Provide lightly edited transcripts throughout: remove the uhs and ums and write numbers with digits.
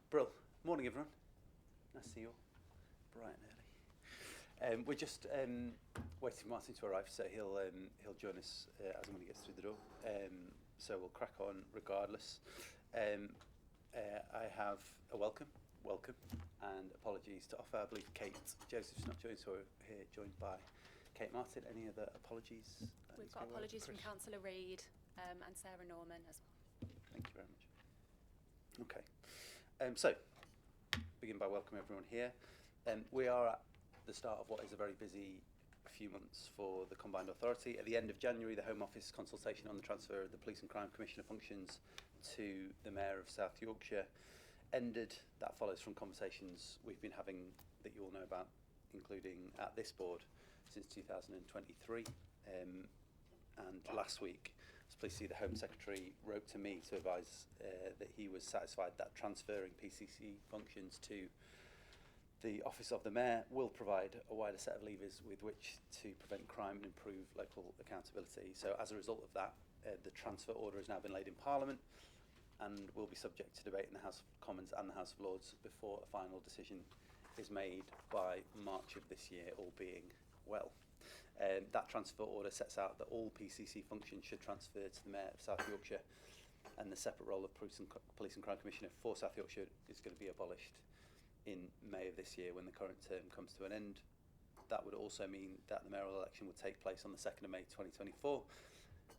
Brill. Morning, everyone. Nice to see you all. Bright and early. We're just waiting for Martin to arrive, so he'll join us as and when he gets through the door. So we'll crack on regardless. I have a welcome, and apologies to offer. I believe Kate Joseph's not joined, so we're here joined by Kate Martin. Any other apologies? We've got apologies from Councillor Reid and Sarah Norman as well. Thank you very much. Okay. So, begin by welcoming everyone here. We are at the start of what is a very busy few months for the Combined Authority. At the end of January, the Home Office consultation on the transfer of the Police and Crime Commissioner functions to the Mayor of South Yorkshire ended. That follows from conversations we've been having that you all know about, including at this board since 2023. And last week, I was pleased to see the Home Secretary wrote to me to advise that he was satisfied that transferring PCC functions to the Office of the Mayor will provide a wider set of levers with which to prevent crime and improve local accountability. So as a result of that, the transfer order has now been laid in Parliament and will be subject to debate in the House of Commons and the House of Lords before a final decision is made by March of this year, all being well. That transfer order sets out that all PCC functions should transfer to the Mayor of South Yorkshire, and the separate role of Police and Crime Commissioner for South Yorkshire is going to be abolished in May of this year when the current term comes to an end. That would also mean that the mayoral election would take place on the 2nd of May 2024.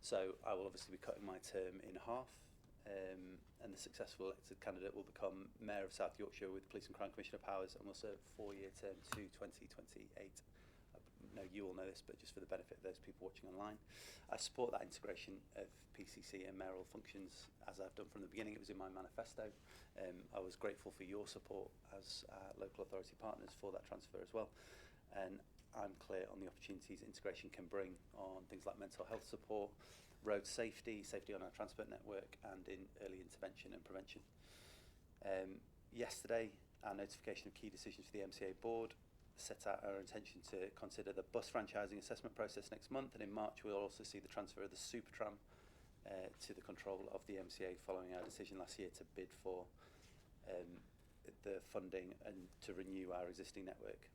So I will obviously be cutting my term in half, and the successful elected candidate will become Mayor of South Yorkshire with Police and Crime Commissioner powers and will serve a 4-year term to 2028. No, you all know this, but just for the benefit of those people watching online, I support that integration of PCC and mayoral functions as I've done from the beginning. It was in my manifesto. I was grateful for your support as local authority partners for that transfer as well. And I'm clear on the opportunities integration can bring on things like mental health support, road safety, safety on our transport network, and in early intervention and prevention. Yesterday, our notification of key decisions for the MCA board set out our intention to consider the bus franchising assessment process next month, and in March we'll also see the transfer of the Supertram to the control of the MCA following our decision last year to bid for the funding and to renew our existing network.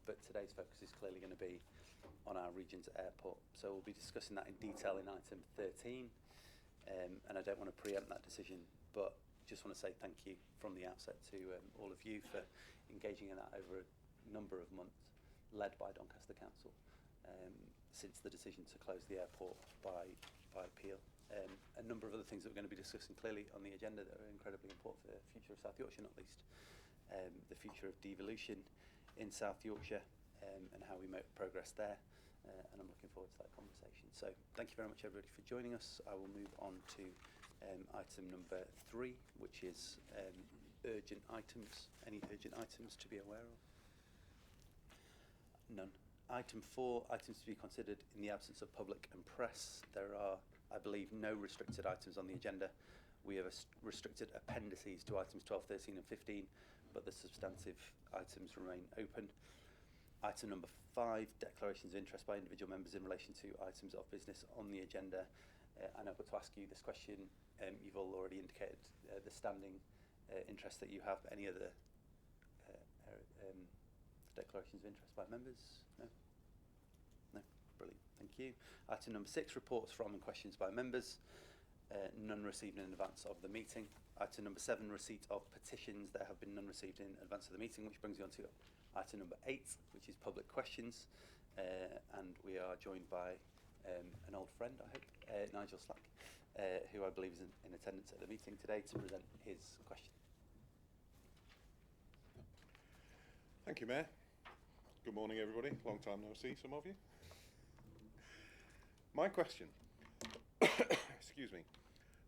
But today's focus is clearly going to be on our region's airport, so we'll be discussing that in detail in item 13, and I don't want to preempt that decision, but just want to say thank you from the outset to all of you for engaging in that over a number of months, led by Doncaster Council, since the decision to close the airport by appeal. A number of other things that we're going to be discussing clearly on the agenda that are incredibly important for the future of South Yorkshire, not least the future of devolution in South Yorkshire, and how we make progress there, and I'm looking forward to that conversation. So thank you very much everybody for joining us. I will move on to item number 3, which is urgent items. Any urgent items to be aware of? None. Item 4, items to be considered in the absence of public and press. There are, I believe, no restricted items on the agenda. We have restricted appendices to items 12, 13 and 15, but the substantive items remain open. Item number 5, declarations of interest by individual members in relation to items of business on the agenda. And I've got to ask you this question. You've all already indicated the standing interest that you have. Any other declarations of interest by members? No? No? Brilliant. Thank you. Item number 6, reports from and questions by members. None received in advance of the meeting. Item number 7, receipt of petitions. There have been none received in advance of the meeting, which brings you on to item number 8, which is public questions. And we are joined by an old friend, I hope, Nigel Slack, who I believe is in attendance at the meeting today to present his question. Thank you, Mayor. Good morning, everybody. Long time no see, some of you. My question. Excuse me.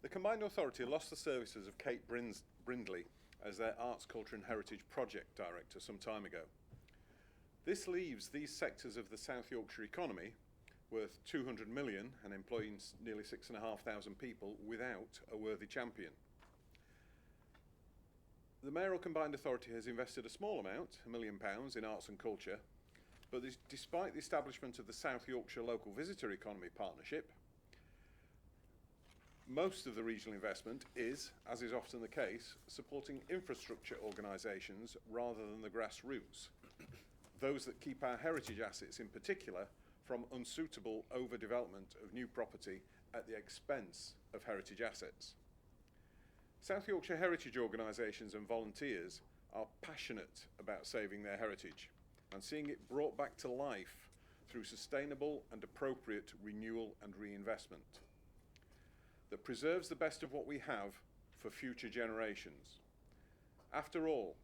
The Combined Authority lost the services of Kate Brindley as their Arts, Culture and Heritage Project Director some time ago. This leaves these sectors of the South Yorkshire economy, worth 200 million and employing nearly 6,500 people, without a worthy champion. The Mayoral Combined Authority has invested a small amount, £1 million, in arts and culture, but despite the establishment of the South Yorkshire Local Visitor Economy Partnership, Most of the regional investment is, as is often the case, supporting infrastructure organisations rather than the grassroots, those that keep our heritage assets in particular from unsuitable overdevelopment of new property at the expense of heritage assets. South Yorkshire heritage organisations and volunteers are passionate about saving their heritage and seeing it brought back to life through sustainable and appropriate renewal and reinvestment that preserves the best of what we have for future generations. After all,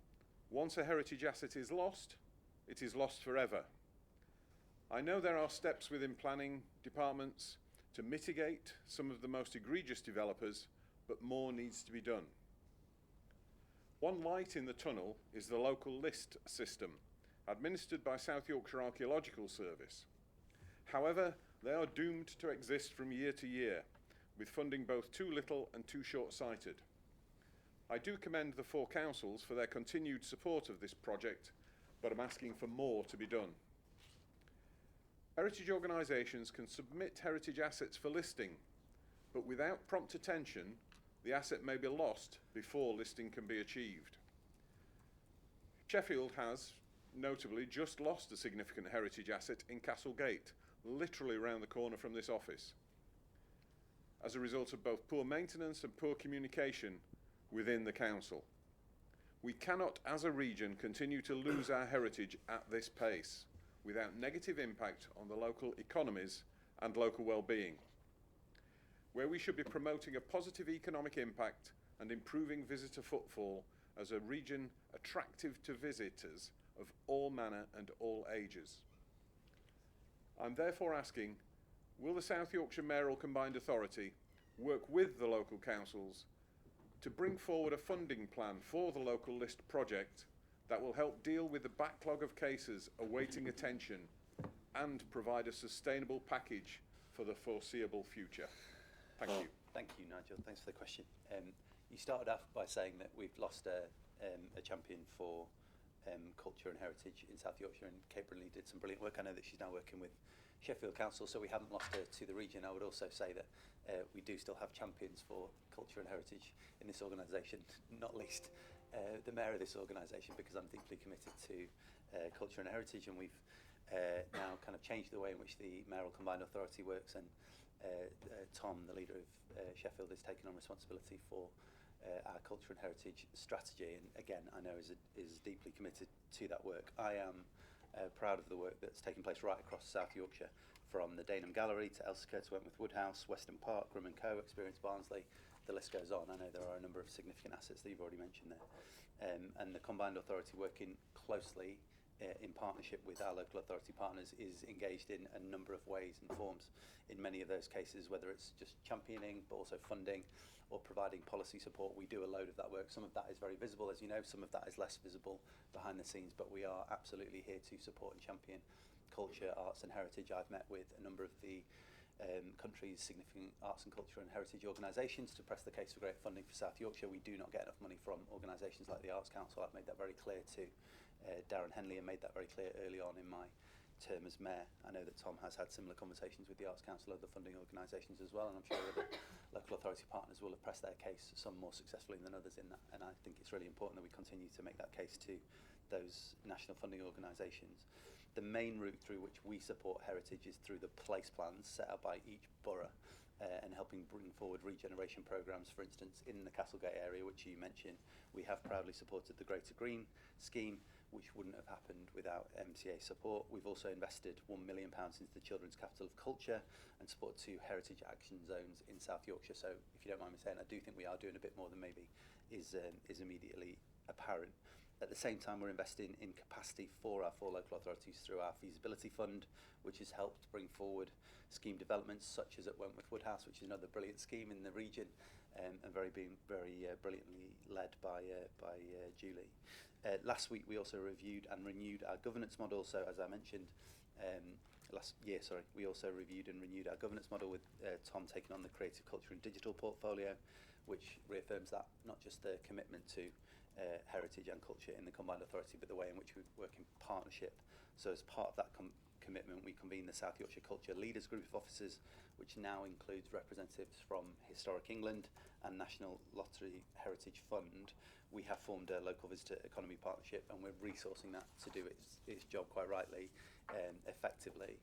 once a heritage asset is lost, it is lost forever. I know there are steps within planning departments to mitigate some of the most egregious developers, but more needs to be done. One light in the tunnel is the local list system, administered by South Yorkshire Archaeological Service. However, they are doomed to exist from year to year, with funding both too little and too short-sighted. I do commend the 4 councils for their continued support of this project, but I'm asking for more to be done. Heritage organisations can submit heritage assets for listing, but without prompt attention, the asset may be lost before listing can be achieved. Sheffield has, notably, just lost a significant heritage asset in Castlegate, literally around the corner from this office, as a result of both poor maintenance and poor communication within the council. We cannot, as a region, continue to lose our heritage at this pace without negative impact on the local economies and local well-being, where we should be promoting a positive economic impact and improving visitor footfall as a region attractive to visitors of all manner and all ages. I'm therefore asking, will the South Yorkshire Mayoral Combined Authority work with the local councils to bring forward a funding plan for the local list project that will help deal with the backlog of cases awaiting attention and provide a sustainable package for the foreseeable future? Thank you. Thank you, Nigel. Thanks for the question. You started off by saying that we've lost a champion for culture and heritage in South Yorkshire, and Kate Brindley did some brilliant work. I know that she's now working with Sheffield Council, so we haven't lost her to the region. I would also say that we do still have champions for culture and heritage in this organisation, not least the mayor of this organisation, because I'm deeply committed to culture and heritage, and we've now kind of changed the way in which the Mayoral Combined Authority works, and Tom, the leader of Sheffield, has taken on responsibility for our culture and heritage strategy, and again, I know is deeply committed to that work. I am proud of the work that's taking place right across South Yorkshire, from the Dainham Gallery to Elsecar to Wentworth Woodhouse, Weston Park, Grim & Co, Experience Barnsley, the list goes on. I know there are a number of significant assets that you've already mentioned there. And the Combined Authority, working closely in partnership with our local authority partners, is engaged in a number of ways and forms in many of those cases, whether it's just championing but also funding or providing policy support. We do a load of that work. Some of that is very visible, as you know, some of that is less visible behind the scenes, but we are absolutely here to support and champion culture, arts and heritage. I've met with a number of the country's significant arts and culture and heritage organisations to press the case for greater funding for South Yorkshire. We do not get enough money from organisations like the Arts Council. I've made that very clear to Darren Henley, and made that very clear early on in my term as mayor. I know that Tom has had similar conversations with the Arts Council, other funding organisations as well, and I'm sure other local authority partners will have pressed their case, some more successfully than others in that, and I think it's really important that we continue to make that case to those national funding organisations. The main route through which we support heritage is through the place plans set out by each borough, and helping bring forward regeneration programmes. For instance, in the Castlegate area, which you mentioned, we have proudly supported the Greater Green scheme, which wouldn't have happened without MCA support. We've also invested £1 million into the Children's Capital of Culture and support 2 heritage action zones in South Yorkshire. So if you don't mind me saying, I do think we are doing a bit more than maybe is immediately apparent. At the same time, we're investing in capacity for our 4 local authorities through our feasibility fund, which has helped bring forward scheme developments such as at Wentworth Woodhouse, which is another brilliant scheme in the region, and very brilliantly led by Julie. Last week, we also reviewed and renewed our governance model. So, as I mentioned, last year, we also reviewed and renewed our governance model with Tom taking on the creative culture and digital portfolio, which reaffirms that not just the commitment to heritage and culture in the Combined Authority, but the way in which we work in partnership. So as part of that commitment, we convened the South Yorkshire Culture Leaders Group of Officers, which now includes representatives from Historic England and National Lottery Heritage Fund. We have formed a local visitor economy partnership, and we're resourcing that to do its job quite rightly, effectively.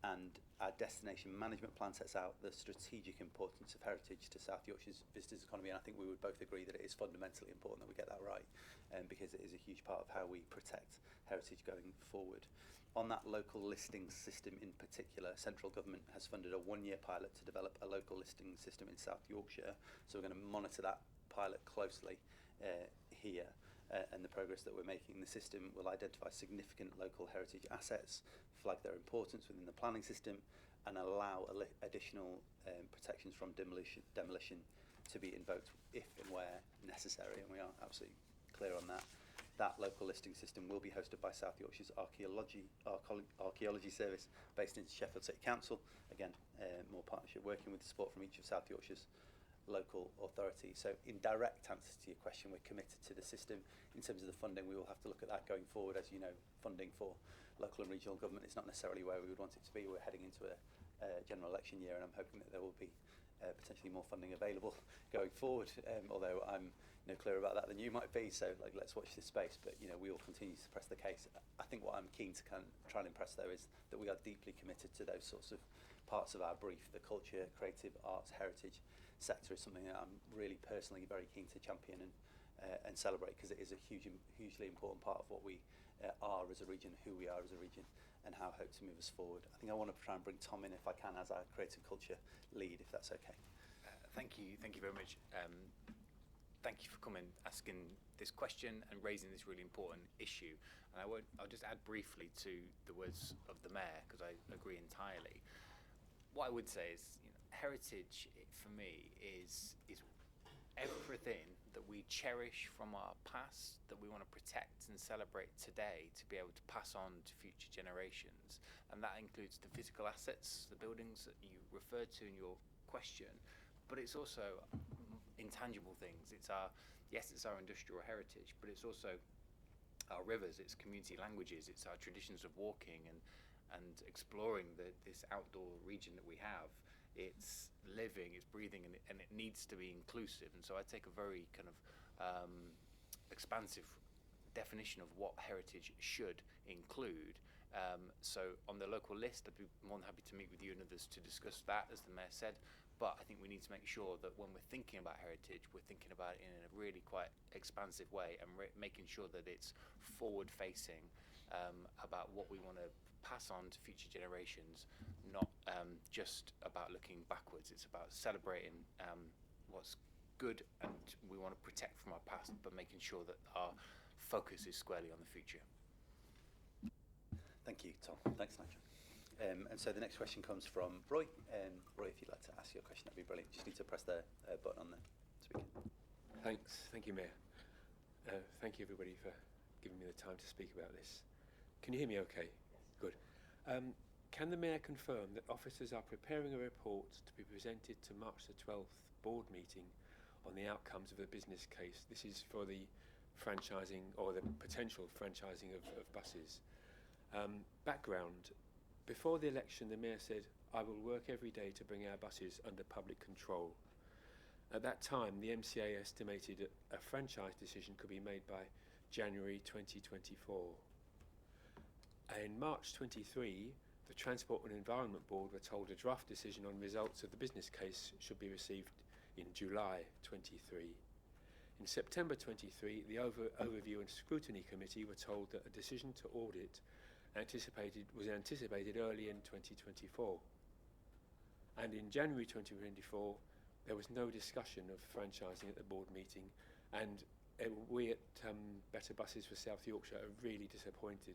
And our destination management plan sets out the strategic importance of heritage to South Yorkshire's visitors economy, and I think we would both agree that it is fundamentally important that we get that right, because it is a huge part of how we protect heritage going forward. On that local listing system in particular, central government has funded a 1-year pilot to develop a local listing system in South Yorkshire, so we're going to monitor that pilot closely here. And the progress that we're making. The system will identify significant local heritage assets, flag their importance within the planning system, and allow additional protections from demolition to be invoked if and where necessary, and we are absolutely clear on that. That local listing system will be hosted by South Yorkshire's Archaeology Service, based in Sheffield City Council. Again, more partnership working with support from each of South Yorkshire's local authorities. So in direct answer to your question, we're committed to the system. In terms of the funding, we will have to look at that going forward. As you know, funding for local and regional government is not necessarily where we would want it to be. We're heading into a general election year, and I'm hoping that there will be potentially more funding available going forward, although I'm no clearer about that than you might be, so let's watch this space. But we will continue to press the case. I think what I'm keen to kind of try and impress, though, is that we are deeply committed to those sorts of parts of our brief. The culture, creative arts, heritage sector is something that I'm really personally very keen to champion and celebrate, because it is a hugely important part of what we are as a region, who we are as a region, and how I hope to move us forward. I think I want to try and bring Tom in, if I can, as our creative culture lead, if that's okay. Thank you very much. Thank you for coming, asking this question and raising this really important issue. And I'll just add briefly to the words of the Mayor, because I agree entirely. What I would say is, heritage for me is everything that we cherish from our past, that we want to protect and celebrate today to be able to pass on to future generations. And that includes the physical assets, the buildings that you referred to in your question, but it's also intangible things. It's our industrial heritage, but it's also our rivers, it's community languages, it's our traditions of walking and exploring this outdoor region that we have. It's living, it's breathing, and it needs to be inclusive. And so I take a very kind of expansive definition of what heritage should include. So on the local list, I'd be more than happy to meet with you and others to discuss that, as the Mayor said. But I think we need to make sure that when we're thinking about heritage, we're thinking about it in a really quite expansive way, and making sure that it's forward-facing about what we want to pass on to future generations, not just about looking backwards. It's about celebrating what's good and we want to protect from our past, but making sure that our focus is squarely on the future. Thank you, Tom. Thanks, Nigel. And so the next question comes from Roy. Roy, if you'd like to ask your question, that'd be brilliant. Just need to press the button on the speaker. Thanks. Thank you, Mayor. Thank you, everybody, for giving me the time to speak about this. Can you hear me okay? Yes. Good. Can the Mayor confirm that officers are preparing a report to be presented to March the 12th board meeting on the outcomes of the business case? This is for the franchising, or the potential franchising of buses. Background. Before the election, the Mayor said, "I will work every day to bring our buses under public control." At that time, the MCA estimated a franchise decision could be made by January 2024. In March 23, the Transport and Environment Board were told a draft decision on results of the business case should be received in July 23. In September 23, the Overview and Scrutiny Committee were told that a decision to audit was anticipated early in 2024. And in January 2024, there was no discussion of franchising at the board meeting, and we at Better Buses for South Yorkshire are really disappointed.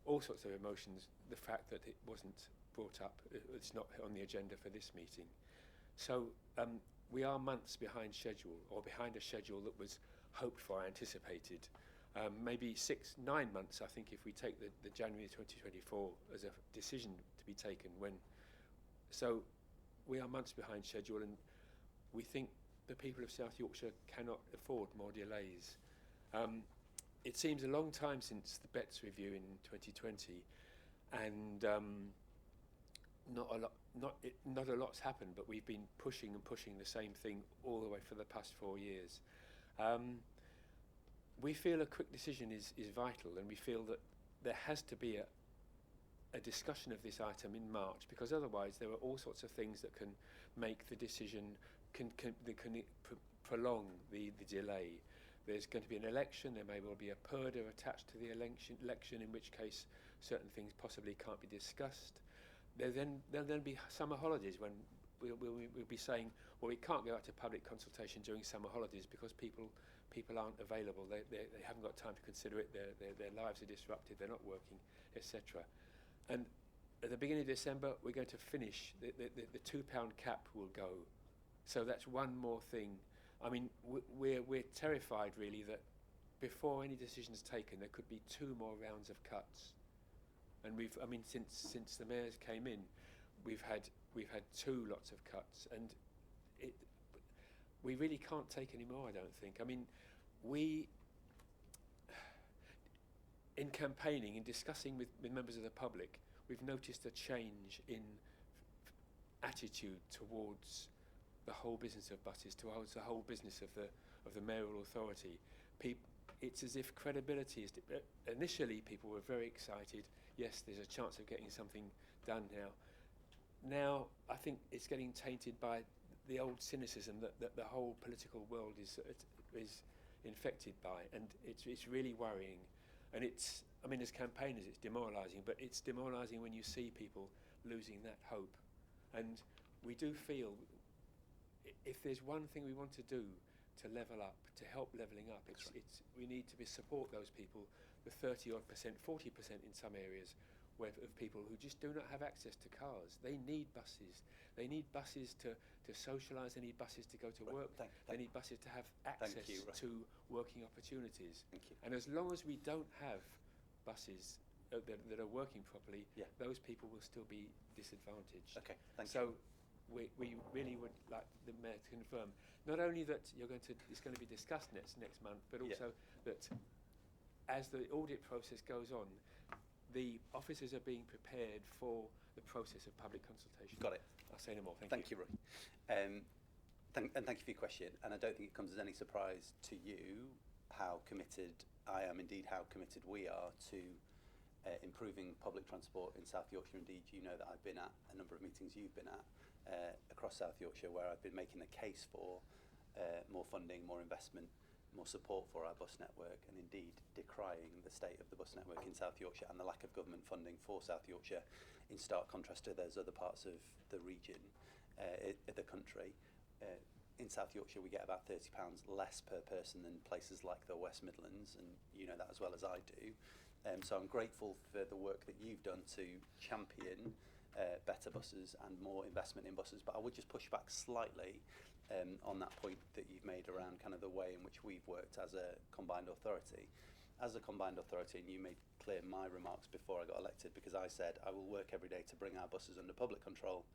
All sorts of emotions, the fact that it wasn't brought up, it's not on the agenda for this meeting. So we are months behind schedule, or behind a schedule that was hoped for, anticipated. Maybe 9 months, I think, if we take the January 2024 as a decision to be taken. So we are months behind schedule, and we think the people of South Yorkshire cannot afford more delays. It seems a long time since the BETS review in 2020, and not a lot's happened, but we've been pushing the same thing all the way for the past 4 years. We feel a quick decision is vital, and we feel that there has to be a discussion of this item in March, because otherwise there are all sorts of things that can make the decision, prolong the delay. There's going to be an election, there may well be a purdah attached to the election, in which case certain things possibly can't be discussed. There'll then be summer holidays when we'll be saying, well, we can't go out to public consultation during summer holidays because people aren't available, they haven't got time to consider it, their lives are disrupted, they're not working, etc. And at the beginning of December, we're going to finish, the £2 cap will go. So that's one more thing. I mean, we're terrified really that before any decision's taken, there could be 2 more rounds of cuts. And since the mayors came in, we've had 2 lots of cuts, and we really can't take any more, I don't think. I mean, in campaigning, in discussing with members of the public, we've noticed a change in attitude towards the whole business of buses, towards the whole business of the mayoral authority. It's as if credibility is... initially, people were very excited. Yes, there's a chance of getting something done now. Now, I think it's getting tainted by the old cynicism that the whole political world is infected by, and it's really worrying. And it's, I mean, as campaigners, it's demoralising, but it's demoralising when you see people losing that hope. And we do feel, if there's one thing we want to do to level up, to help levelling up, we need to support those people, the 30-odd%, 40% in some areas, of people who just do not have access to cars. They need buses. They need buses to socialise. They need buses to go to work. They need buses to have access to working opportunities. And as long as we don't have buses that are working properly, those people will still be disadvantaged. Okay, thank So you. we really would like the Mayor to confirm not only that it's going to be discussed next month, but also that as the audit process goes on, the officers are being prepared for the process of public consultation. Got it. I'll say no more. Thank you, Roy. And thank you for your question. And I don't think it comes as any surprise to you how committed I am, indeed how committed we are to improving public transport in South Yorkshire. Indeed, you know that I've been at a number of meetings you've been at across South Yorkshire, where I've been making the case for more funding, more investment, more support for our bus network, and indeed decrying the state of the bus network in South Yorkshire and the lack of government funding for South Yorkshire, in stark contrast to those other parts of the region, the country. In South Yorkshire, we get about £30 less per person than places like the West Midlands, and you know that as well as I do. So I'm grateful for the work that you've done to champion better buses and more investment in buses, but I would just push back slightly on that point that you've made around kind of the way in which we've worked as a combined authority. As a combined authority, and you made clear my remarks before I got elected, because I said I will work every day to bring our buses under public control.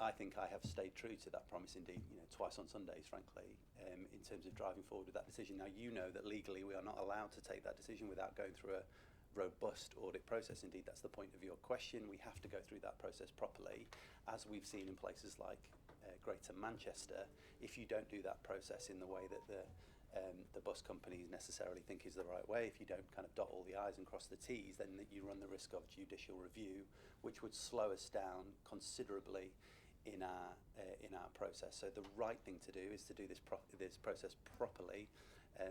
I think I have stayed true to that promise, indeed, twice on Sundays, frankly, in terms of driving forward with that decision. Now, you know that legally we are not allowed to take that decision without going through a robust audit process. Indeed, that's the point of your question. We have to go through that process properly, as we've seen in places like Greater Manchester. If you don't do that process in the way that the bus companies necessarily think is the right way, if you don't kind of dot all the I's and cross the T's, then you run the risk of judicial review, which would slow us down considerably in our process. So the right thing to do is to do this process properly,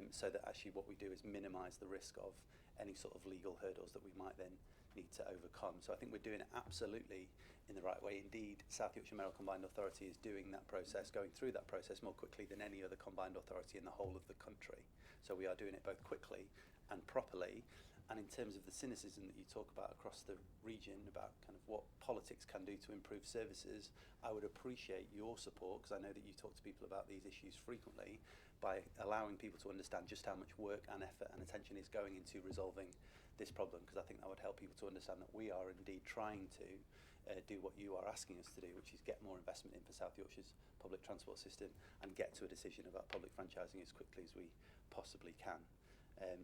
so that actually what we do is minimise the risk of any sort of legal hurdles that we might then need to overcome. So I think we're doing it absolutely in the right way. Indeed, South Yorkshire Mayoral Combined Authority is doing that process, going through that process more quickly than any other combined authority in the whole of the country. So we are doing it both quickly and properly. And in terms of the cynicism that you talk about across the region, about kind of what politics can do to improve services, I would appreciate your support, because I know that you talk to people about these issues frequently, by allowing people to understand just how much work and effort and attention is going into resolving this problem, because I think that would help people to understand that we are indeed trying to do what you are asking us to do, which is get more investment in for South Yorkshire's public transport system and get to a decision about public franchising as quickly as we possibly can.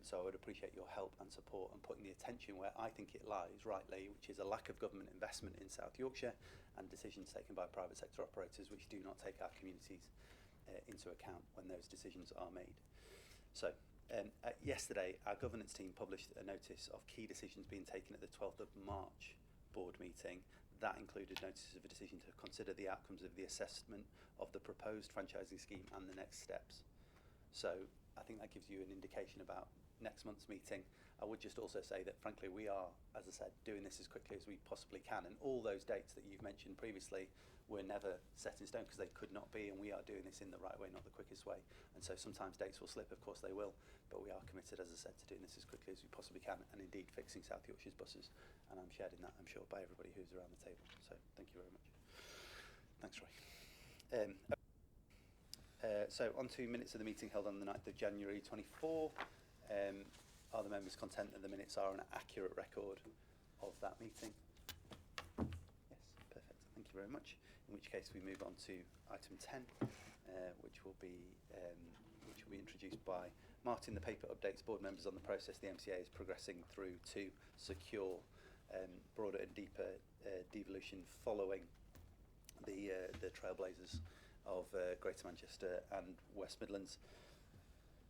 So I would appreciate your help and support and putting the attention where I think it lies, rightly, which is a lack of government investment in South Yorkshire and decisions taken by private sector operators which do not take our communities into account when those decisions are made. So yesterday, our governance team published a notice of key decisions being taken at the 12th of March board meeting. That included notices of a decision to consider the outcomes of the assessment of the proposed franchising scheme and the next steps. So I think that gives you an indication about next month's meeting. I would just also say that, frankly, we are, as I said, doing this as quickly as we possibly can. And all those dates that you've mentioned previously were never set in stone because they could not be, and we are doing this in the right way, not the quickest way. And so sometimes dates will slip, of course they will, but we are committed, as I said, to doing this as quickly as we possibly can, and indeed fixing South Yorkshire's buses. And I'm shared in that, I'm sure, by everybody who's around the table. So thank you very much. Thanks, Roy. So on to minutes of the meeting held on the 9th of January 24. Are the members content that the minutes are an accurate record of that meeting? Yes, perfect. Thank you very much. In which case we move on to item 10, which will be introduced by Martin. The paper updates board members on the process the MCA is progressing through to secure broader and deeper devolution following the trailblazers of Greater Manchester and West Midlands,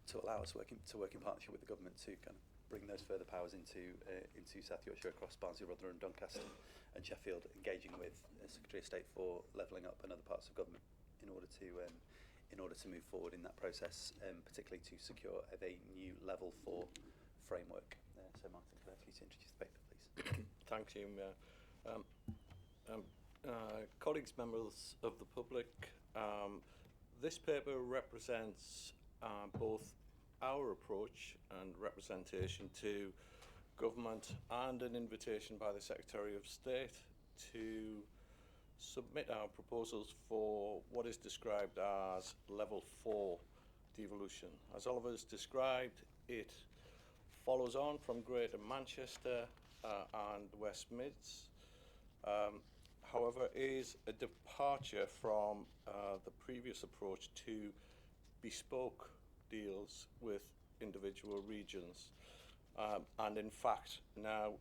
to allow us to work in partnership with the government to kind of bring those further powers into South Yorkshire across Barnsley, Rotherham, Doncaster and Sheffield, engaging with Secretary of State for levelling up and other parts of government in order to move forward in that process, particularly to secure a new level 4 framework. So Martin, could I ask you to introduce the paper, please? Thank you, Mayor. Colleagues, members of the public, this paper represents both our approach and representation to government and an invitation by the Secretary of State to submit our proposals for what is described as level 4 devolution. As Oliver's described, it follows on from Greater Manchester and West Mids. However, is a departure from the previous approach to bespoke deals with individual regions, and in fact now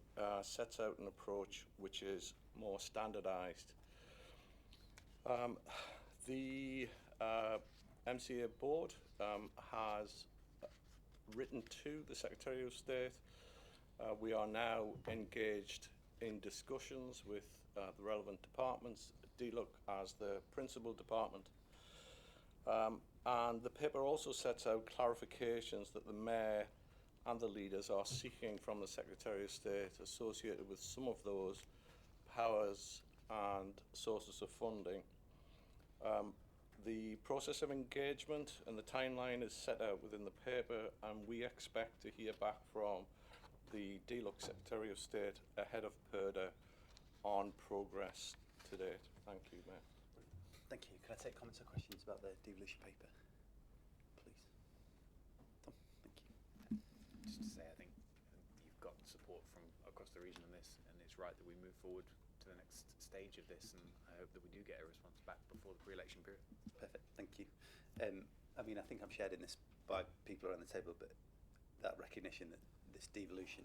sets out an approach which is more standardised. The MCA board has written to the Secretary of State. We are now engaged in discussions with the relevant departments, DLUC as the principal department. And the paper also sets out clarifications that the Mayor and the leaders are seeking from the Secretary of State associated with some of those powers and sources of funding. The process of engagement and the timeline is set out within the paper, and we expect to hear back from the DLUC Secretary of State ahead of PERDA on progress to date. Thank you, Mayor. Thank you. Can I take comments or questions about the devolution paper, please? Tom, thank you. Just to say, I think you've got support from across the region on this, and it's right that we move forward to the next stage of this, and I hope that we do get a response back before the pre-election period. Perfect, thank you. I mean, I think I'm shared in this by people around the table, but that recognition that this devolution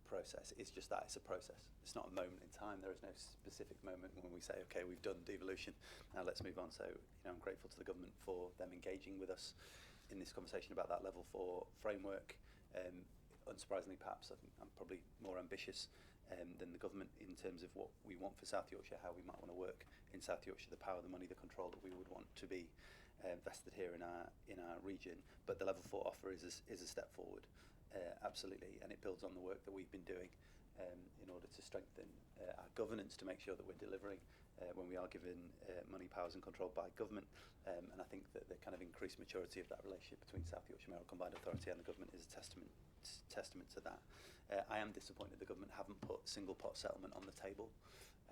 process is just that, it's a process. It's not a moment in time. There is no specific moment when we say, okay, we've done devolution, now let's move on. So, I'm grateful to the government for them engaging with us in this conversation about that level 4 framework. Unsurprisingly, perhaps, I think I'm probably more ambitious than the government in terms of what we want for South Yorkshire, how we might want to work in South Yorkshire, the power, the money, the control that we would want to be vested here in our region. But the level 4 offer is a step forward. Absolutely, and it builds on the work that we've been doing in order to strengthen our governance, to make sure that we're delivering when we are given money, powers and control by government. And I think that the kind of increased maturity of that relationship between South Yorkshire Mayoral Combined Authority and the government is a testament to that. I am disappointed the government haven't put single pot settlement on the table.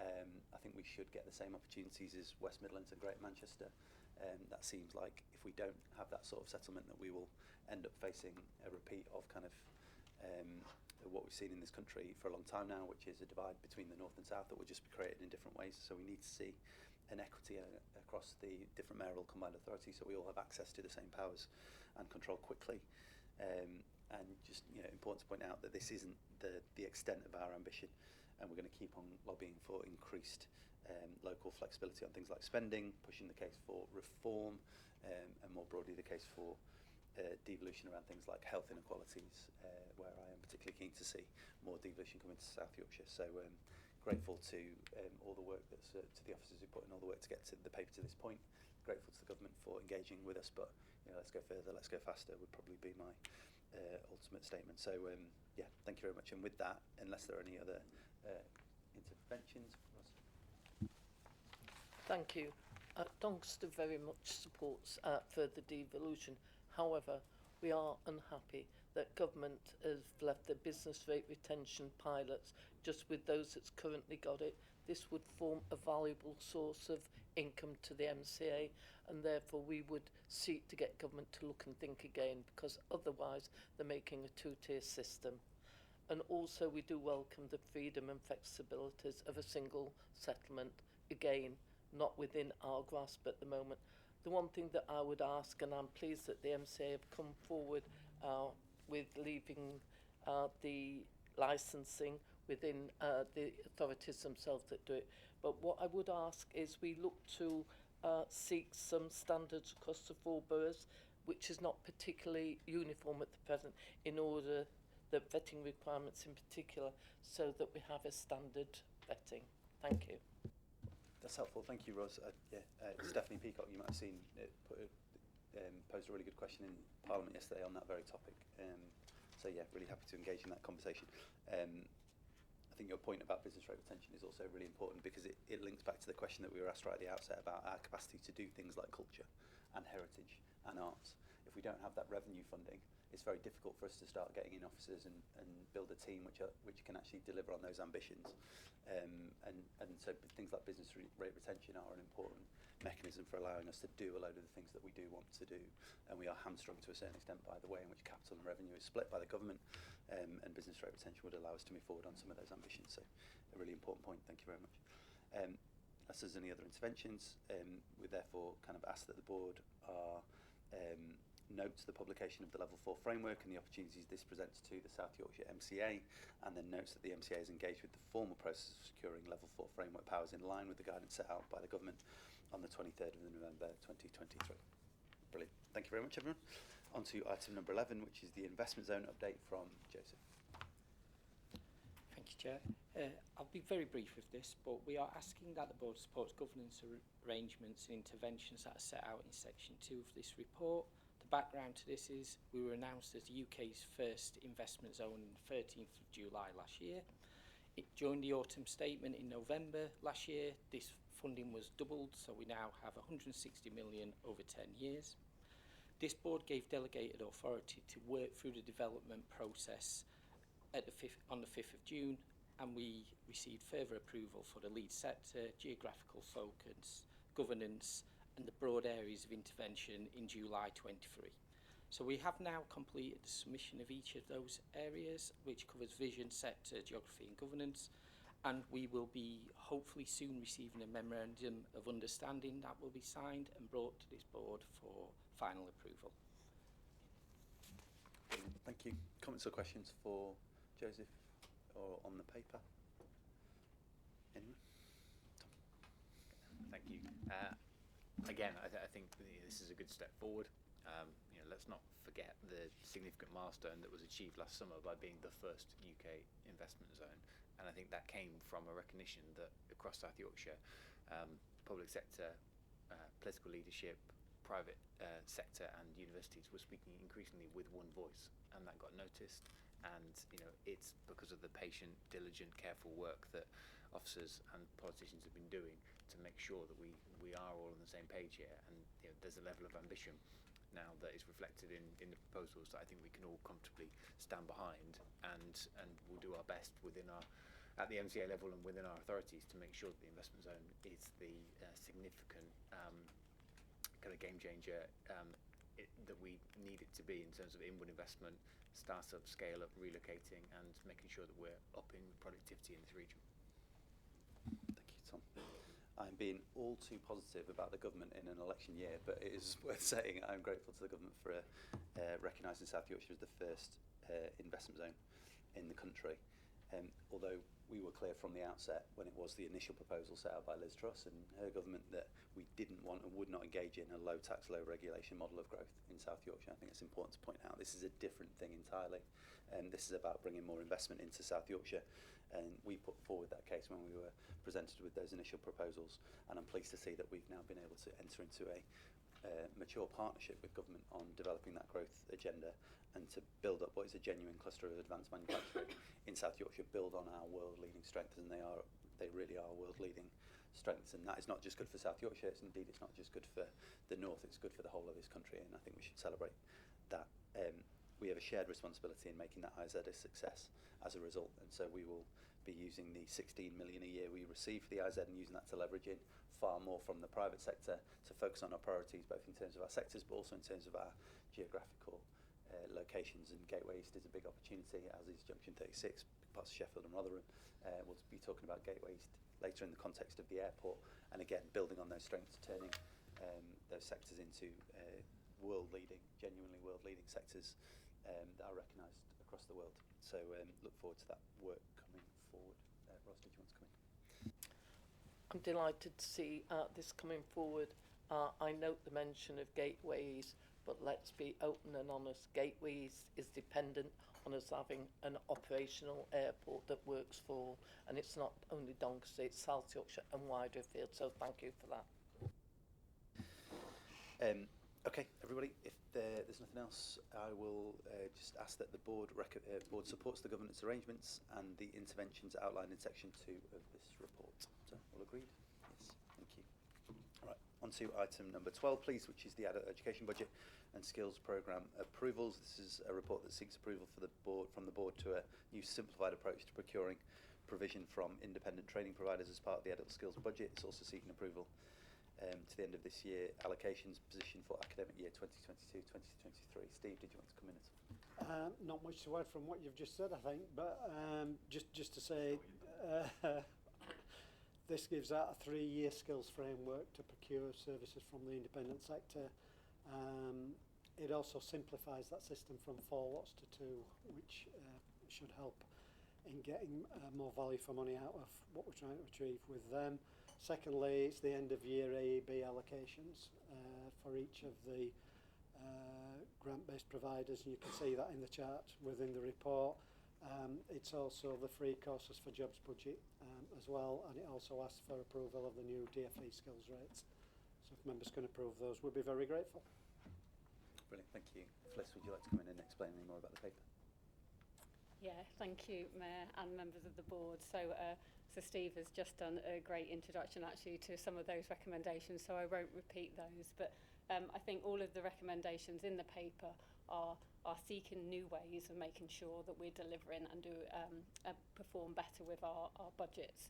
I think we should get the same opportunities as West Midlands and Greater Manchester. That seems like if we don't have that sort of settlement, that we will end up facing a repeat of kind of what we've seen in this country for a long time now, which is a divide between the north and south that will just be created in different ways. So we need to see an equity across the different mayoral combined authorities, so we all have access to the same powers and control quickly. And just important to point out that this isn't the extent of our ambition, and we're going to keep on lobbying for increased local flexibility on things like spending, pushing the case for reform, and more broadly the case for devolution around things like health inequalities, where I am particularly keen to see more devolution come into South Yorkshire. So grateful to all the work that's to the officers who put in all the work to get to the paper to this point. Grateful to the government for engaging with us, but let's go further, let's go faster would probably be my ultimate statement. So yeah, thank you very much. And with that, unless there are any other interventions, Ross? Thank you. Doncaster very much supports further devolution. However, we are unhappy that government has left the business rate retention pilots just with those that's currently got it. This would form a valuable source of income to the MCA, and therefore we would seek to get government to look and think again, because otherwise they're making a two-tier system. And also we do welcome the freedom and flexibilities of a single settlement, again not within our grasp at the moment. The one thing that I would ask, and I'm pleased that the MCA have come forward with leaving the licensing within the authorities themselves that do it, but what I would ask is we look to seek some standards across the 4 boroughs, which is not particularly uniform at the present, in order the vetting requirements in particular, so that we have a standard vetting. Thank you. That's helpful. Thank you, Ros. Stephanie Peacock, you might have seen it posed a really good question in Parliament yesterday on that very topic. So yeah, really happy to engage in that conversation. I think your point about business rate retention is also really important, because it links back to the question that we were asked right at the outset about our capacity to do things like culture and heritage and arts. If we don't have that revenue funding, it's very difficult for us to start getting in officers and build a team which can actually deliver on those ambitions. And so things like business rate retention are an important mechanism for allowing us to do a load of the things that we do want to do. And we are hamstrung to a certain extent by the way in which capital and revenue is split by the government, and business rate retention would allow us to move forward on some of those ambitions. So a really important point. Thank you very much. Unless there's any other interventions, we therefore kind of ask that the board notes the publication of the Level 4 framework and the opportunities this presents to the South Yorkshire MCA, and then notes that the MCA is engaged with the formal process of securing Level 4 framework powers in line with the guidance set out by the government on the 23rd of November 2023. Brilliant. Thank you very much, everyone. On to item number 11, which is the investment zone update from Joseph. Thank you, Chair. I'll be very brief with this, but we are asking that the board supports governance arrangements and interventions that are set out in section 2 of this report. The background to this is we were announced as the UK's first investment zone on the 13th of July last year. During the autumn statement in November last year, this funding was doubled, so we now have 160 million over 10 years. This board gave delegated authority to work through the development process on the 5th of June, and we received further approval for the lead sector, geographical focus, governance, and the broad areas of intervention in July 23. So we have now completed the submission of each of those areas, which covers vision, sector, geography and governance, and we will be hopefully soon receiving a memorandum of understanding that will be signed and brought to this board for final approval. Thank you. Comments or questions for Joseph or on the paper? Anyone? Thank you. Again, I think this is a good step forward. Let's not forget the significant milestone that was achieved last summer by being the first UK investment zone. And I think that came from a recognition that across South Yorkshire, public sector, political leadership, private sector and universities were speaking increasingly with one voice, and that got noticed. And it's because of the patient, diligent, careful work that officers and politicians have been doing to make sure that we are all on the same page here. And there's a level of ambition now that is reflected in the proposals that I think we can all comfortably stand behind, and we'll do our best at the MCA level and within our authorities to make sure that the investment zone is the significant kind of game changer that we need it to be in terms of inward investment, start-up, scale-up, relocating, and making sure that we're upping productivity in this region. Thank you, Tom. I'm being all too positive about the government in an election year, but it is worth saying I'm grateful to the government for recognising South Yorkshire as the first investment zone in the country. Although we were clear from the outset when it was the initial proposal set out by Liz Truss and her government that we didn't want and would not engage in a low tax, low regulation model of growth in South Yorkshire. I think it's important to point out this is a different thing entirely. This is about bringing more investment into South Yorkshire, and we put forward that case when we were presented with those initial proposals, and I'm pleased to see that we've now been able to enter into a mature partnership with government on developing that growth agenda and to build up what is a genuine cluster of advanced manufacturing in South Yorkshire, build on our world-leading strengths, and they really are world-leading strengths, and that is not just good for South Yorkshire, it's not just good for the north, it's good for the whole of this country, and I think we should celebrate that. We have a shared responsibility in making that IZ a success as a result, and so we will be using the 16 million a year we receive for the IZ and using that to leverage in far more from the private sector to focus on our priorities, both in terms of our sectors but also in terms of our geographical locations. And Gateway East is a big opportunity, as is Junction 36, parts of Sheffield and Rotherham. We'll be talking about Gateway East later in the context of the airport, and again building on those strengths, turning those sectors into world-leading, genuinely world-leading sectors that are recognised across the world. So look forward to that work coming forward. Ross, did you want to come in? I'm delighted to see this coming forward. I note the mention of gateways, but let's be open and honest, gateways is dependent on us having an operational airport that works for all, and it's not only Doncaster, it's South Yorkshire and wider afield, so thank you for that. Okay, everybody, if there's nothing else, I will just ask that the board supports the governance arrangements and the interventions outlined in section 2 of this report. So, all agreed? Yes, thank you. All right, on to item number 12, please, which is the adult education budget and skills programme approvals. This is a report that seeks approval from the board to a new simplified approach to procuring provision from independent training providers as part of the adult skills budget. It's also seeking approval to the end of this year allocations position for academic year 2022-2023. Steve, did you want to come in at all? Not much to add from what you've just said, I think, but just to say this gives out a 3-year skills framework to procure services from the independent sector. It also simplifies that system from 4 lots to 2, which should help in getting more value for money out of what we're trying to achieve with them. Secondly, it's the end of year AEB allocations for each of the grant-based providers, and you can see that in the chart within the report. It's also the free courses for jobs budget as well, and it also asks for approval of the new DFE skills rates. So if members can approve those, we'll be very grateful. Brilliant, thank you. Fliss, would you like to come in and explain any more about the paper? Yeah, thank you, Mayor and members of the board. So Steve has just done a great introduction actually to some of those recommendations, so I won't repeat those. But I think all of the recommendations in the paper are seeking new ways of making sure that we're delivering and perform better with our budgets.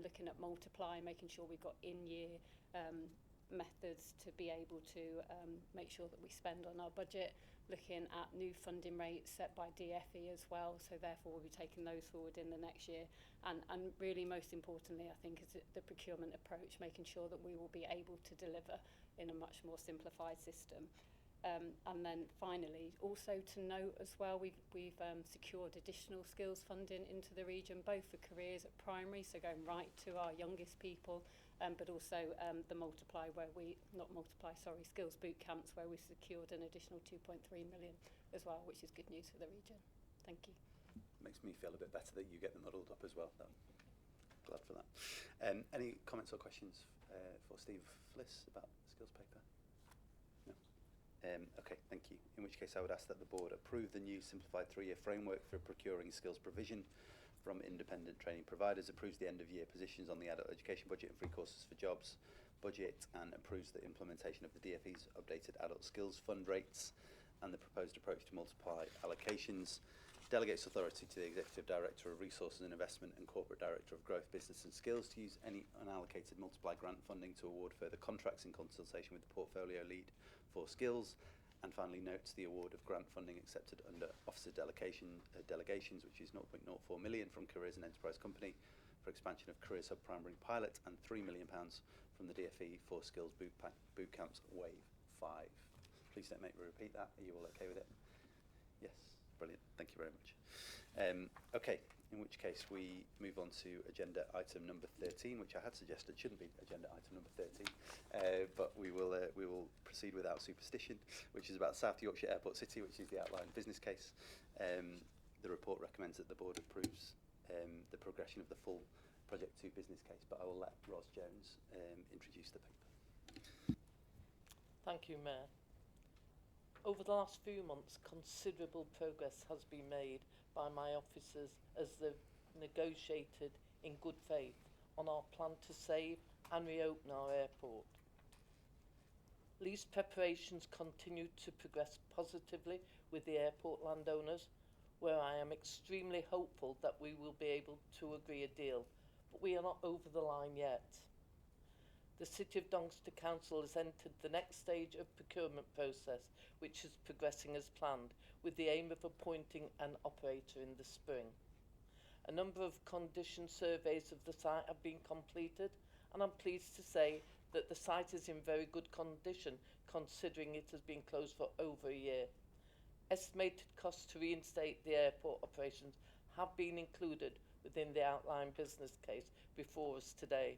Looking at multiply, making sure we've got in-year methods to be able to make sure that we spend on our budget. Looking at new funding rates set by DFE as well, so therefore we'll be taking those forward in the next year. And really most importantly, I think, is the procurement approach, making sure that we will be able to deliver in a much more simplified system. And then finally, also to note as well, we've secured additional skills funding into the region, both for careers at primary, so going right to our youngest people, but also the skills boot camps, where we secured an additional 2.3 million as well, which is good news for the region. Thank you. Makes me feel a bit better that you get them muddled up as well. I'm glad for that. Any comments or questions for Steve Fliss about the skills paper? No? Okay, thank you. In which case I would ask that the board approve the new simplified 3-year framework for procuring skills provision from independent training providers, approves the end-of-year positions on the adult education budget and free courses for jobs budget, and approves the implementation of the DFE's updated adult skills fund rates and the proposed approach to multiply allocations, delegates authority to the Executive Director of Resources and Investment and Corporate Director of Growth, Business and Skills to use any unallocated multiply grant funding to award further contracts in consultation with the portfolio lead for skills, and finally notes the award of grant funding accepted under officer delegations, which is 0.04 million from Careers and Enterprise Company for expansion of Careers Hub Primary Pilot, and £3 million from the DfE for Skills Boot Camps Wave 5. Please don't make me repeat that. Are you all okay with it? Yes, brilliant. Thank you very much. Okay, in which case we move on to agenda item number 13, which I had suggested shouldn't be agenda item number 13, but we will proceed without superstition, which is about South Yorkshire Airport City, which is the outlined business case. The report recommends that the board approves the progression of the full Project 2 business case, but I will let Ros Jones introduce the paper. Thank you, Mayor. Over the last few months, considerable progress has been made by my officers as they've negotiated in good faith on our plan to save and reopen our airport. Lease preparations continue to progress positively with the airport landowners, where I am extremely hopeful that we will be able to agree a deal, but we are not over the line yet. The City of Doncaster Council has entered the next stage of procurement process, which is progressing as planned, with the aim of appointing an operator in the spring. A number of condition surveys of the site have been completed, and I'm pleased to say that the site is in very good condition, considering it has been closed for over a year. Estimated costs to reinstate the airport operations have been included within the outline business case before us today.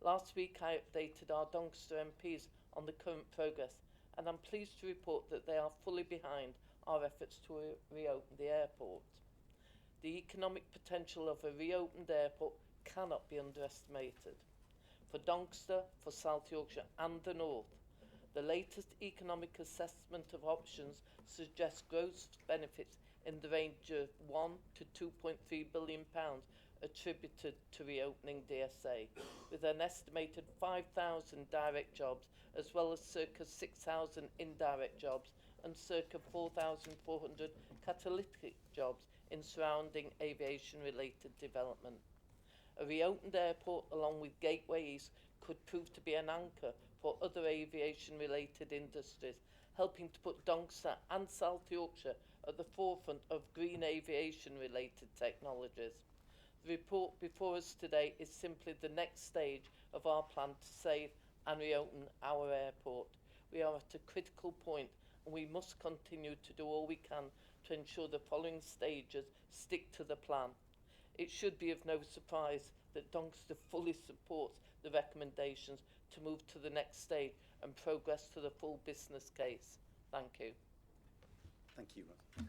Last week I updated our Doncaster MPs on the current progress, and I'm pleased to report that they are fully behind our efforts to reopen the airport. The economic potential of a reopened airport cannot be underestimated. For Doncaster, for South Yorkshire and the North, the latest economic assessment of options suggests gross benefits in the range of £1 to £2.3 billion attributed to reopening DSA, with an estimated 5,000 direct jobs as well as circa 6,000 indirect jobs and circa 4,400 catalytic jobs in surrounding aviation-related development. A reopened airport along with Gateway East could prove to be an anchor for other aviation-related industries, helping to put Doncaster and South Yorkshire at the forefront of green aviation-related technologies. The report before us today is simply the next stage of our plan to save and reopen our airport. We are at a critical point, and we must continue to do all we can to ensure the following stages stick to the plan. It should be of no surprise that Doncaster fully supports the recommendations to move to the next stage and progress to the full business case. Thank you. Thank you, Ros.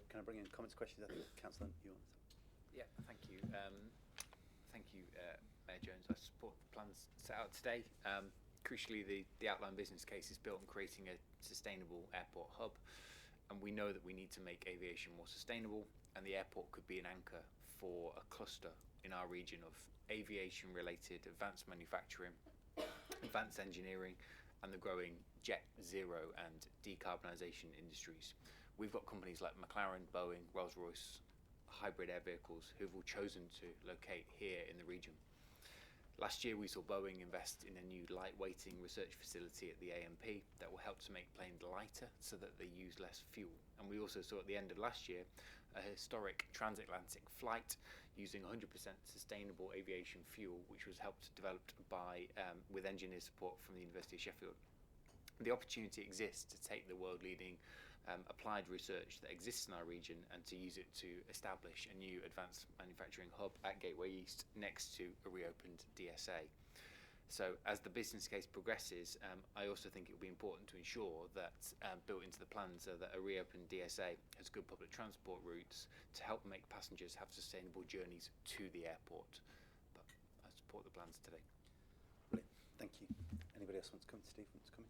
Can I bring in comments, questions? I think Councillor, you want to? Yeah, thank you. Mayor Jones. I support the plans set out today. Crucially, the outline business case is built on creating a sustainable airport hub, and we know that we need to make aviation more sustainable, and the airport could be an anchor for a cluster in our region of aviation-related advanced manufacturing, advanced engineering, and the growing jet zero and decarbonisation industries. We've got companies like McLaren, Boeing, Rolls-Royce, hybrid air vehicles who've all chosen to locate here in the region. Last year we saw Boeing invest in a new lightweighting research facility at the AMP that will help to make planes lighter so that they use less fuel. And we also saw at the end of last year a historic transatlantic flight using 100% sustainable aviation fuel, which was developed by with engineer support from the University of Sheffield. The opportunity exists to take the world-leading applied research that exists in our region and to use it to establish a new advanced manufacturing hub at Gateway East next to a reopened DSA. So as the business case progresses, I also think it will be important to ensure that built into the plan so that a reopened DSA has good public transport routes to help make passengers have sustainable journeys to the airport. But I support the plans today. Brilliant. Thank you. Anybody else want to come? Steve wants to come in?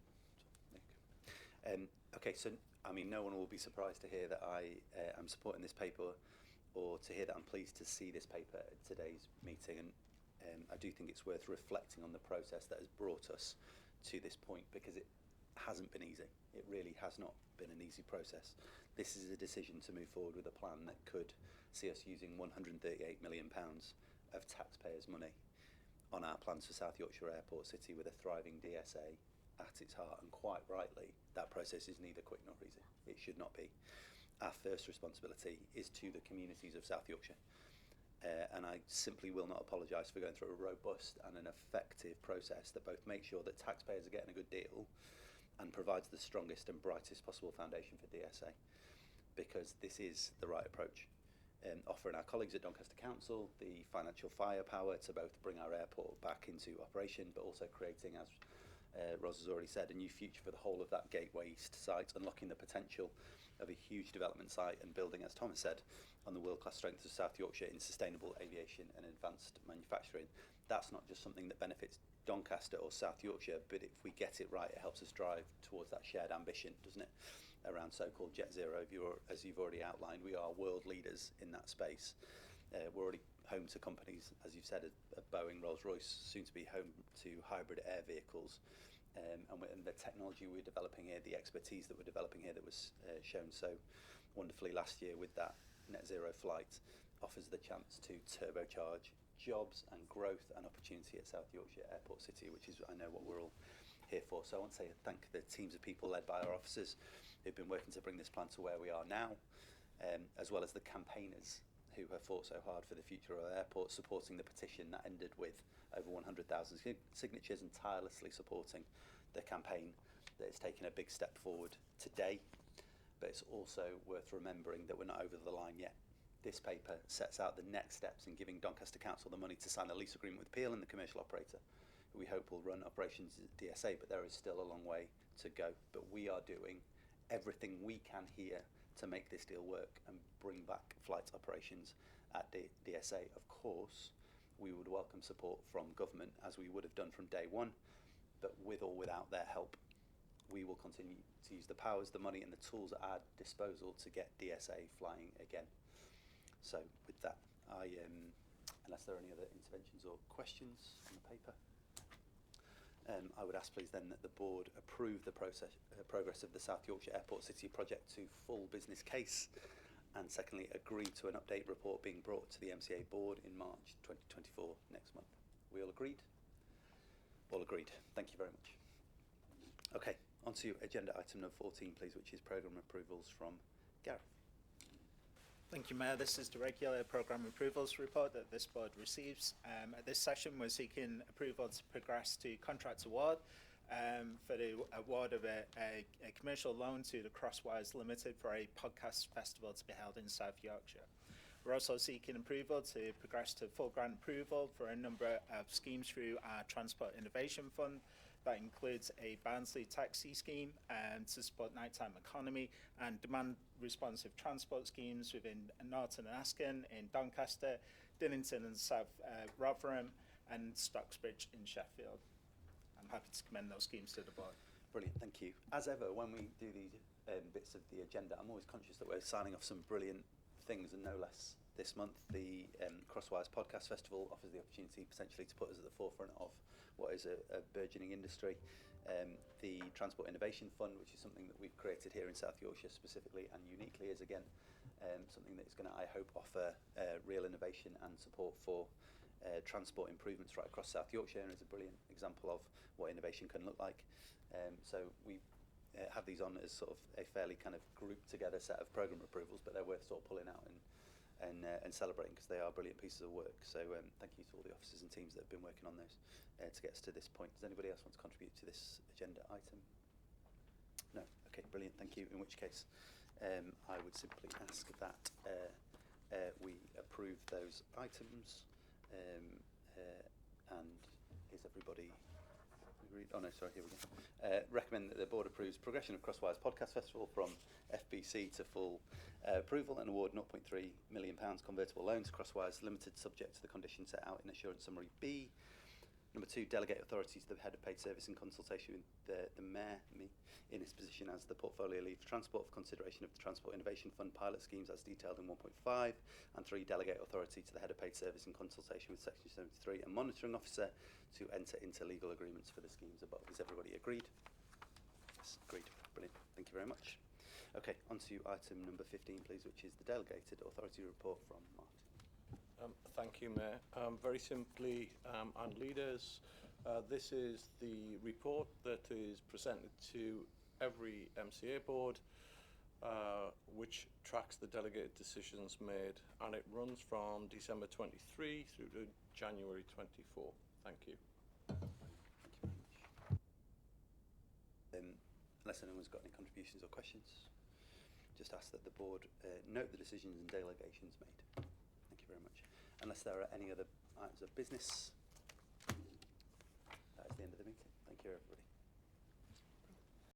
Okay, so I mean, no one will be surprised to hear that I am supporting this paper, or to hear that I'm pleased to see this paper at today's meeting. And I do think it's worth reflecting on the process that has brought us to this point, because it hasn't been easy. It really has not been an easy process. This is a decision to move forward with a plan that could see us using £138 million of taxpayers' money on our plans for South Yorkshire Airport City with a thriving DSA at its heart. And quite rightly, that process is neither quick nor easy. It should not be. Our first responsibility is to the communities of South Yorkshire. And I simply will not apologise for going through a robust and an effective process that both makes sure that taxpayers are getting a good deal and provides the strongest and brightest possible foundation for DSA, because this is the right approach. Offering our colleagues at Doncaster Council the financial firepower to both bring our airport back into operation, but also creating, as Ros has already said, a new future for the whole of that Gateway East site, unlocking the potential of a huge development site and building, as Thomas said, on the world-class strengths of South Yorkshire in sustainable aviation and advanced manufacturing. That's not just something that benefits Doncaster or South Yorkshire, but if we get it right, it helps us drive towards that shared ambition, doesn't it, around so-called Jet Zero. As you've already outlined, we are world leaders in that space. We're already home to companies, as you've said, at Boeing, Rolls-Royce, soon to be home to hybrid air vehicles. And the technology we're developing here, the expertise that we're developing here that was shown so wonderfully last year with that net zero flight, offers the chance to turbocharge jobs and growth and opportunity at South Yorkshire Airport City, which is, I know, what we're all here for. So I want to say thank the teams of people led by our officers who've been working to bring this plan to where we are now, as well as the campaigners who have fought so hard for the future of our airport, supporting the petition that ended with over 100,000 signatures and tirelessly supporting the campaign that is taking a big step forward today. But it's also worth remembering that we're not over the line yet. This paper sets out the next steps in giving Doncaster Council the money to sign a lease agreement with Peel and the commercial operator, who we hope will run operations at DSA, but there is still a long way to go. But we are doing everything we can here to make this deal work and bring back flight operations at DSA. Of course, we would welcome support from government, as we would have done from day one, but with or without their help, we will continue to use the powers, the money and the tools at our disposal to get DSA flying again. So with that, unless there are any other interventions or questions on the paper, I would ask please then that the board approve the progress of the South Yorkshire Airport City project to full business case, and secondly, agree to an update report being brought to the MCA board in March 2024 next month. We all agreed? All agreed. Thank you very much. Okay, on to agenda item number 14, please, which is programme approvals from Gareth. Thank you, Mayor. This is the regular programme approvals report that this board receives. At this session, we're seeking approval to progress to contract award for the award of a commercial loan to the Swales Limited for a podcast festival to be held in South Yorkshire. We're also seeking approval to progress to full grant approval for a number of schemes through our Transport Innovation Fund. That includes a Barnsley taxi scheme to support nighttime economy and demand-responsive transport schemes within Norton and Asken in Doncaster, Dinnington and South Rotherham, and Stocksbridge in Sheffield. I'm happy to commend those schemes to the board. Brilliant, thank you. As ever, when we do these bits of the agenda, I'm always conscious that we're signing off some brilliant things, and no less this month. The Swales Podcast Festival offers the opportunity potentially to put us at the forefront of what is a burgeoning industry. The Transport Innovation Fund, which is something that we've created here in South Yorkshire specifically and uniquely, is again something that's going to, I hope, offer real innovation and support for transport improvements right across South Yorkshire, and is a brilliant example of what innovation can look like. So we have these on as sort of a fairly kind of grouped together set of programme approvals, but they're worth sort of pulling out and celebrating, because they are brilliant pieces of work. So thank you to all the officers and teams that have been working on those to get us to this point. Does anybody else want to contribute to this agenda item? No? Okay, brilliant, thank you. In which case, I would simply ask that we approve those items. And is everybody agreed? Oh no, sorry, here we go. Recommend that the board approves progression of Swales Podcast Festival from FBC to full approval, and award £0.3 million convertible loan to Swales Limited, subject to the conditions set out in Assurance Summary B. Number 2, delegate authorities to the head of paid service in consultation with the Mayor, me, in his position as the portfolio lead for transport, for consideration of the Transport Innovation Fund pilot schemes as detailed in 1.5. And 3, delegate authority to the head of paid service in consultation with Section 73 and monitoring officer to enter into legal agreements for the schemes above. Is everybody agreed? Yes, agreed. Brilliant. Thank you very much. Okay, on to item number 15, please, which is the delegated authority report from Martin. Thank you, Mayor. Very simply, and leaders, this is the report that is presented to every MCA board which tracks the delegated decisions made, and it runs from December 23 through to January 24. Thank you. Unless anyone's got any contributions or questions, just ask that the board note the decisions and delegations made. Thank you very much. Unless there are any other items of business, that is the end of the meeting. Thank you, everybody.